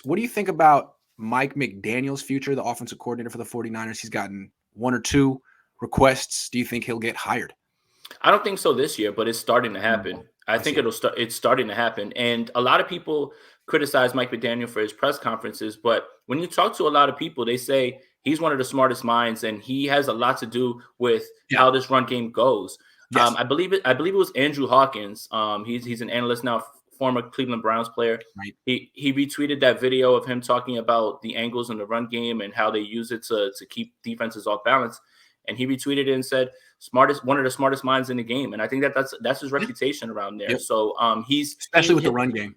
What do you think about Mike McDaniel's future, the offensive coordinator for the 49ers? He's gotten one or two requests. Do you think he'll get hired? I don't think so this year, but it's starting to happen. I I think see. it's starting to happen. And a lot of people criticize Mike McDaniel for his press conferences, but when you talk to a lot of people, they say he's one of the smartest minds and he has a lot to do with Yeah. how this run game goes. Yes. I believe it was Andrew Hawkins. He's an analyst now, former Cleveland Browns player. Right. He retweeted that video of him talking about the angles in the run game and how they use it to keep defenses off balance. And he retweeted it and said, one of the smartest minds in the game. And I think that's his reputation around there. Yep. So Especially with the run game.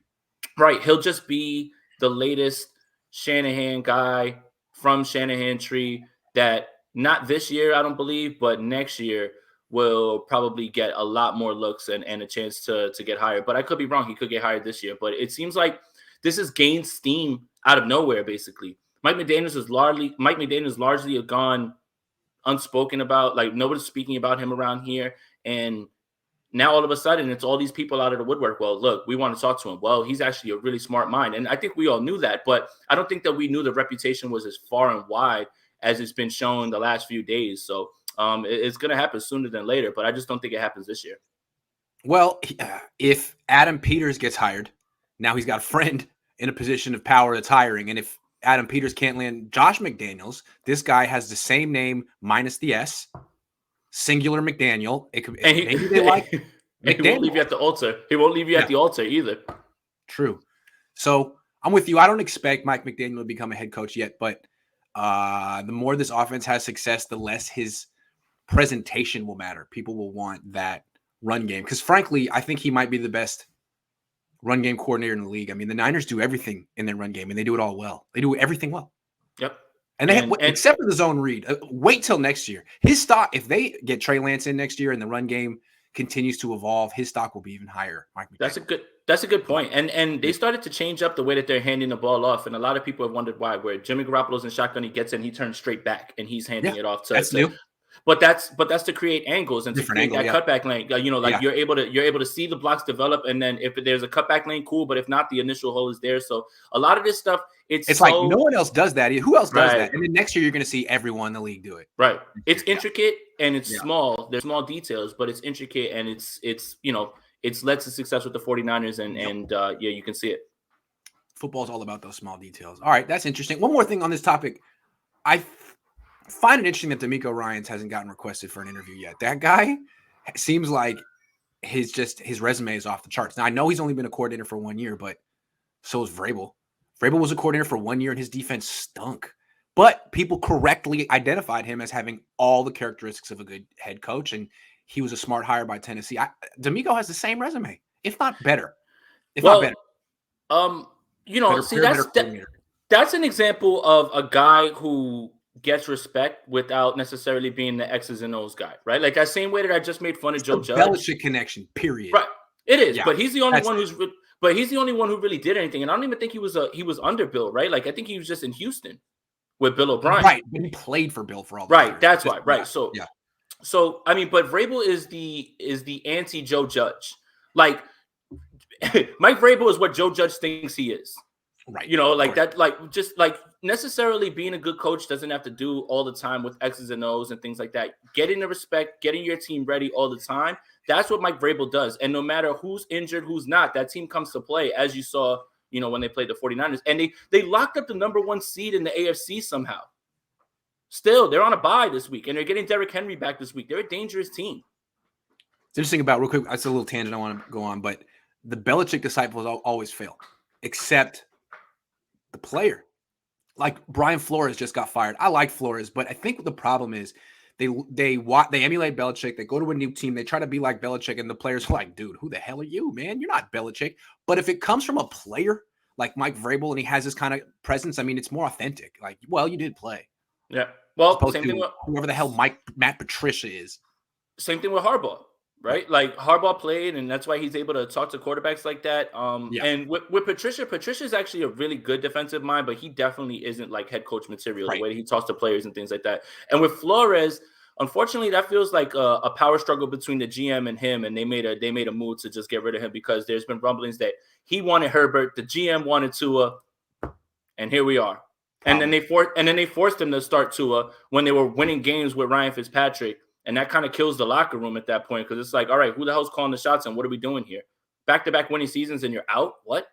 Right. He'll just be the latest Shanahan guy from Shanahan tree that not this year, I don't believe, but next year will probably get a lot more looks and a chance to get hired. But I could be wrong. He could get hired this year. But it seems like this has gained steam out of nowhere, basically. Mike McDaniel is largely gone unspoken about. Like, nobody's speaking about him around here. And now all of a sudden it's all these people out of the woodwork. Well, look, we want to talk to him. Well, he's actually a really smart mind. And I think we all knew that, but I don't think that we knew the reputation was as far and wide as it's been shown the last few days. So it's going to happen sooner than later, but I just don't think it happens this year. Well, if Adam Peters gets hired, now he's got a friend in a position of power that's hiring. And if Adam Peters can't land Josh McDaniels, this guy has the same name minus the S, singular McDaniel. It could, and maybe they like McDaniel. He won't leave you at the altar. He won't leave you at the altar either. True. So I'm with you. I don't expect Mike McDaniel to become a head coach yet, but the more this offense has success, the less his presentation will matter. People will want that run game because, frankly, I think he might be the best run game coordinator in the league. I mean, the Niners do everything in their run game, and they do it all well. They do everything well. Yep. And they except for the zone read. Wait till next year. His stock, if they get Trey Lance in next year and the run game continues to evolve, his stock will be even higher. Mike McDaniel. That's a good point. And they started to change up the way that they're handing the ball off. And a lot of people have wondered why. Where Jimmy Garoppolo's in shotgun, he gets in, he turns straight back, and he's handing it off to. That's new. But that's to create angles and different to create that cutback lane. You're able to see the blocks develop, and then if there's a cutback lane, cool. But if not, the initial hole is there. So a lot of this stuff, it's like no one else does that. Who else does that? And then next year you're going to see everyone in the league do it. Right. It's intricate and it's small. There's small details, but it's intricate and it's led to success with the 49ers and you can see it. Football's all about those small details. All right, that's interesting. One more thing on this topic. I find it interesting that D'Amico Ryans hasn't gotten requested for an interview yet. That guy seems like his resume is off the charts. Now, I know he's only been a coordinator for 1 year, but so is Vrabel. Vrabel was a coordinator for 1 year, and his defense stunk. But people correctly identified him as having all the characteristics of a good head coach, and he was a smart hire by Tennessee. D'Amico has the same resume, if not better. Not better. That's an example of a guy who gets respect without necessarily being the X's and O's guy, right? Like that same way that I just made fun of Joe Judge. Belichick connection, period. Right. It is, but he's the only one who really did anything. And I don't even think he was under Bill, right? Like I think he was just in Houston with Bill O'Brien. Right. But he played for Bill for all right. Years. That's why. Right. So I mean, but Vrabel is the anti Joe Judge. Like Mike Vrabel is what Joe Judge thinks he is. Right. Just necessarily being a good coach doesn't have to do all the time with X's and O's and things like that. Getting the respect, getting your team ready all the time. That's what Mike Vrabel does. And no matter who's injured, who's not, that team comes to play, as you saw, when they played the 49ers. And they locked up the number 1 seed in the AFC somehow. Still, they're on a bye this week, and they're getting Derrick Henry back this week. They're a dangerous team. It's interesting about, real quick, that's a little tangent I want to go on, but the Belichick disciples always fail, except the player. Like Brian Flores just got fired. I like Flores, but I think the problem is they emulate Belichick. They go to a new team. They try to be like Belichick, and the players are like, dude, who the hell are you, man? You're not Belichick. But if it comes from a player like Mike Vrabel and he has this kind of presence, I mean, it's more authentic. Like, well, you did play. Yeah. Well, same thing with whoever the hell Matt Patricia is. Same thing with Harbaugh. Right? Like Harbaugh played, and that's why he's able to talk to quarterbacks like that. And with Patricia's actually a really good defensive mind, but he definitely isn't like head coach material, the way that he talks to players and things like that. And with Flores, unfortunately, that feels like a power struggle between the GM and him, and they made a move to just get rid of him because there's been rumblings that he wanted Herbert, the GM wanted Tua. And here we are. And then they forced him to start Tua when they were winning games with Ryan Fitzpatrick. And that kind of kills the locker room at that point, because it's like, all right, who the hell's calling the shots and what are we doing here? Back-to-back winning seasons and you're out? What?